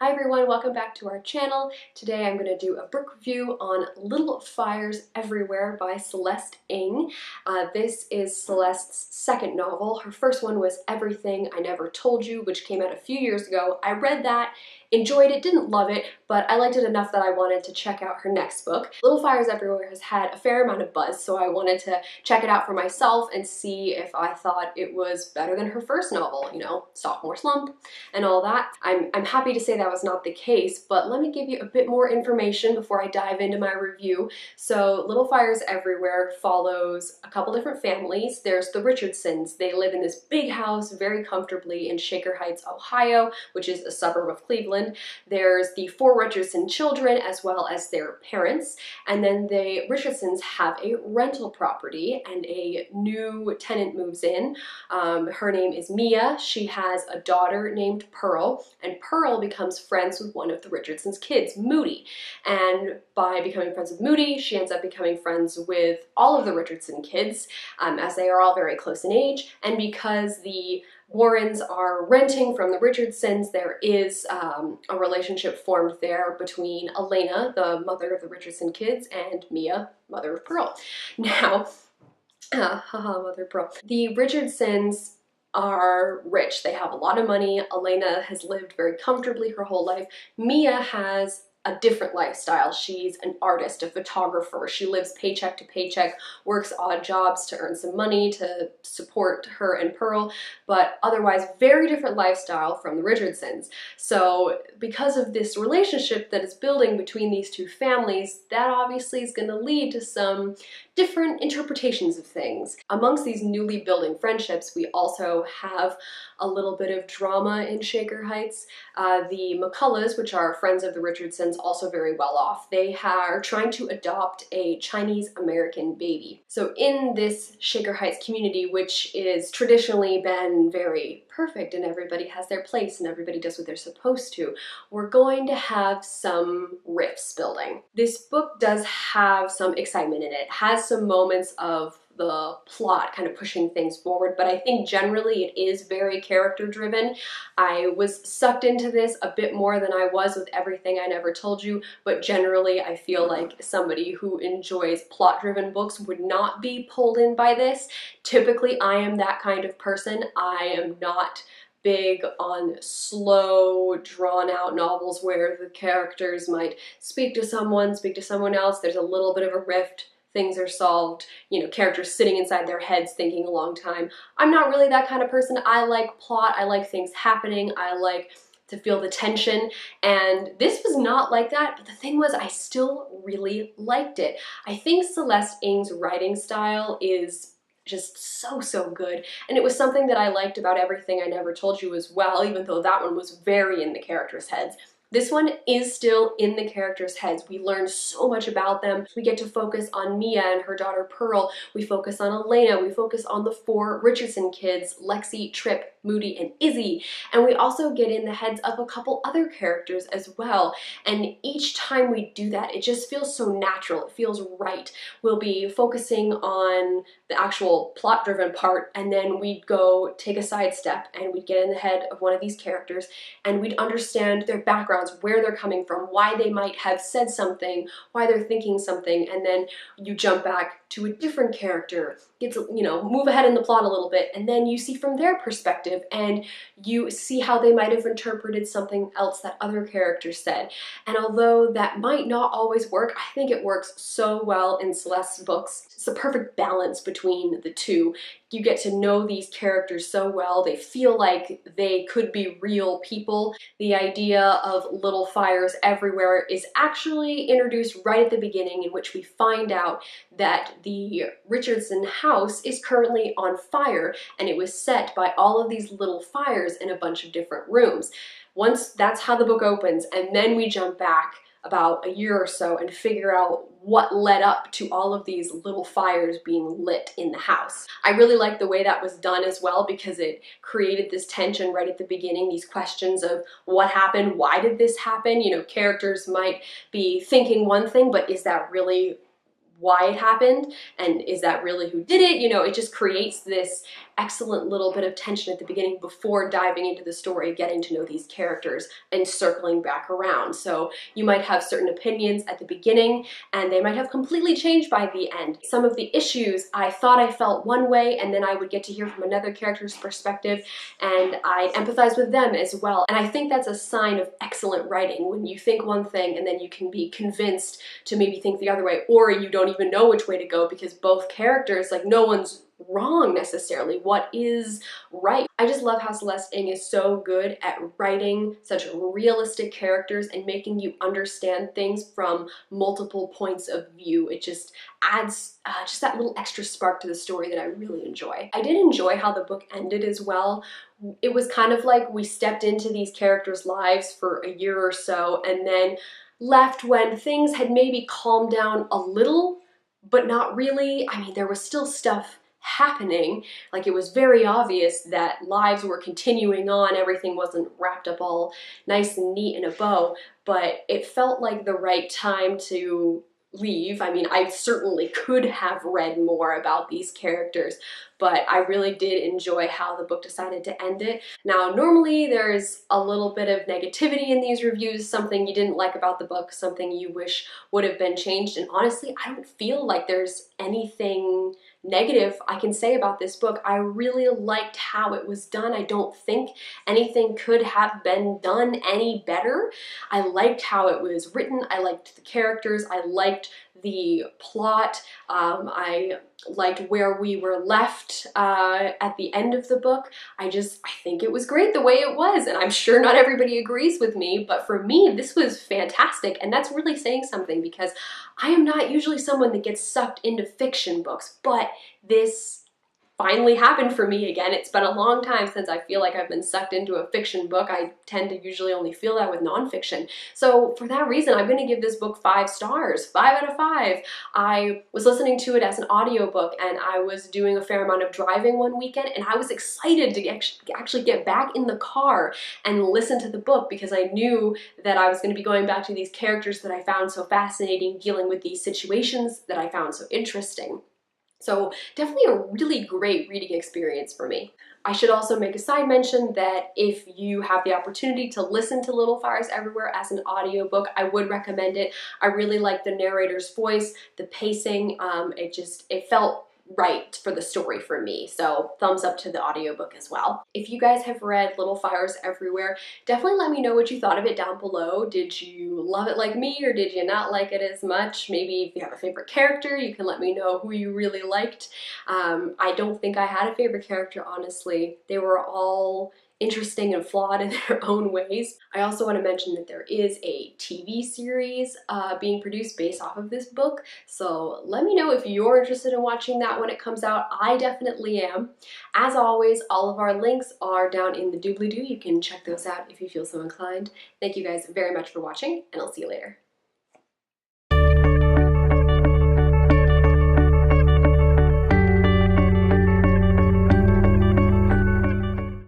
Hi everyone, welcome back to our channel. Today I'm going to do a book review on Little Fires Everywhere by Celeste Ng. This is Celeste's second novel. Her first one was Everything I Never Told You, which came out a few years ago. I read that, enjoyed it, didn't love it, but I liked it enough that I wanted to check out her next book. Little Fires Everywhere has had a fair amount of buzz, so I wanted to check it out for myself and see if I thought it was better than her first novel, you know, sophomore slump and all that. I'm happy to say that was not the case, but let me give you a bit more information before I dive into my review. So Little Fires Everywhere follows a couple different families. There's the Richardsons. They live in this big house very comfortably in Shaker Heights, Ohio, which is a suburb of Cleveland. There's the four Richardson children as well as their parents, and then the Richardsons have a rental property and a new tenant moves in. Her name is Mia. She has a daughter named Pearl, and Pearl becomes friends with one of the Richardsons' kids, Moody. And by becoming friends with Moody, she ends up becoming friends with all of the Richardson kids, as they are all very close in age. And because the Warrens are renting from the Richardsons, there is a relationship formed there between Elena, the mother of the Richardson kids, and Mia, mother of Pearl. Now, haha, mother of Pearl. The Richardsons are rich. They have a lot of money. Elena has lived very comfortably her whole life. Mia has a different lifestyle. She's an artist, a photographer. She lives paycheck to paycheck, works odd jobs to earn some money to support her and Pearl, but otherwise very different lifestyle from the Richardsons. So because of this relationship that is building between these two families, that obviously is going to lead to some different interpretations of things. Amongst these newly building friendships, we also have a little bit of drama in Shaker Heights. The McCulloughs, which are friends of the Richardsons, also very well off. They are trying to adopt a Chinese-American baby. So in this Shaker Heights community, which is traditionally been very perfect and everybody has their place and everybody does what they're supposed to, we're going to have some rifts building. This book does have some excitement in it. It has some moments of the plot kind of pushing things forward, but I think generally it is very character driven. I was sucked into this a bit more than I was with Everything I Never Told You, but generally I feel like somebody who enjoys plot driven books would not be pulled in by this. Typically I am that kind of person. I am not big on slow, drawn-out novels where the characters might speak to someone else, there's a little bit of a rift, things are solved, you know, characters sitting inside their heads thinking a long time. I'm not really that kind of person. I like plot, I like things happening, I like to feel the tension, and this was not like that, but the thing was I still really liked it. I think Celeste Ng's writing style is just so good, and it was something that I liked about Everything I Never Told You as well, even though that one was very in the characters' heads. This one is still in the characters' heads. We learn so much about them. We get to focus on Mia and her daughter Pearl. We focus on Elena. We focus on the four Richardson kids, Lexi, Trip, Moody, and Izzy. And we also get in the heads of a couple other characters as well. And each time we do that, it just feels so natural. It feels right. We'll be focusing on the actual plot-driven part, and then we'd go take a sidestep and we'd get in the head of one of these characters and we'd understand their backgrounds, where they're coming from, why they might have said something, why they're thinking something, and then you jump back to a different character, get to, you know, move ahead in the plot a little bit, and then you see from their perspective and you see how they might have interpreted something else that other character said. And although that might not always work, I think it works so well in Celeste's books. It's the perfect balance between the two. You get to know these characters so well. They feel like they could be real people. The idea of Little Fires Everywhere is actually introduced right at the beginning, in which we find out that the Richardson house is currently on fire, and it was set by all of these little fires in a bunch of different rooms. Once that's how the book opens, and then we jump back about a year or so and figure out what led up to all of these little fires being lit in the house. I really like the way that was done as well, because it created this tension right at the beginning, these questions of what happened, why did this happen? You know, characters might be thinking one thing, but is that really why it happened, and is that really who did it? You know, it just creates this excellent little bit of tension at the beginning before diving into the story, getting to know these characters and circling back around. So you might have certain opinions at the beginning and they might have completely changed by the end. Some of the issues I thought I felt one way, and then I would get to hear from another character's perspective and I'd empathize with them as well. And I think that's a sign of excellent writing, when you think one thing and then you can be convinced to maybe think the other way, or you don't even know which way to go because both characters, like, no one's wrong necessarily. What is right? I just love how Celeste Ng is so good at writing such realistic characters and making you understand things from multiple points of view. It just adds just that little extra spark to the story that I really enjoy. I did enjoy how the book ended as well. It was kind of like we stepped into these characters' lives for a year or so and then left when things had maybe calmed down a little, but not really. I mean, there was still stuff happening. Like, it was very obvious that lives were continuing on, everything wasn't wrapped up all nice and neat in a bow, but it felt like the right time to leave. I mean, I certainly could have read more about these characters, but I really did enjoy how the book decided to end it. Now, normally there's a little bit of negativity in these reviews, something you didn't like about the book, something you wish would have been changed, and honestly, I don't feel like there's anything negative I can say about this book. I really liked how it was done. I don't think anything could have been done any better. I liked how it was written. I liked the characters. I liked the plot. I liked where we were left at the end of the book. I think it was great the way it was, and I'm sure not everybody agrees with me, but for me, this was fantastic, and that's really saying something because I am not usually someone that gets sucked into fiction books, but this finally happened for me again. It's been a long time since I feel like I've been sucked into a fiction book. I tend to usually only feel that with nonfiction. So for that reason, I'm going to give this book 5 stars, 5 out of 5. I was listening to it as an audiobook and I was doing a fair amount of driving one weekend, and I was excited to actually get back in the car and listen to the book because I knew that I was going to be going back to these characters that I found so fascinating, dealing with these situations that I found so interesting. So definitely a really great reading experience for me. I should also make a side mention that if you have the opportunity to listen to Little Fires Everywhere as an audiobook, I would recommend it. I really like the narrator's voice, the pacing, it felt right for the story for me. So thumbs up to the audiobook as well. If you guys have read Little Fires Everywhere, definitely let me know what you thought of it down below. Did you love it like me, or did you not like it as much? Maybe if you have a favorite character, you can let me know who you really liked. I don't think I had a favorite character, honestly. They were all interesting and flawed in their own ways. I also want to mention that there is a TV series being produced based off of this book, so let me know if you're interested in watching that when it comes out. I definitely am. As always, all of our links are down in the doobly-doo. You can check those out if you feel so inclined. Thank you guys very much for watching, and I'll see you later.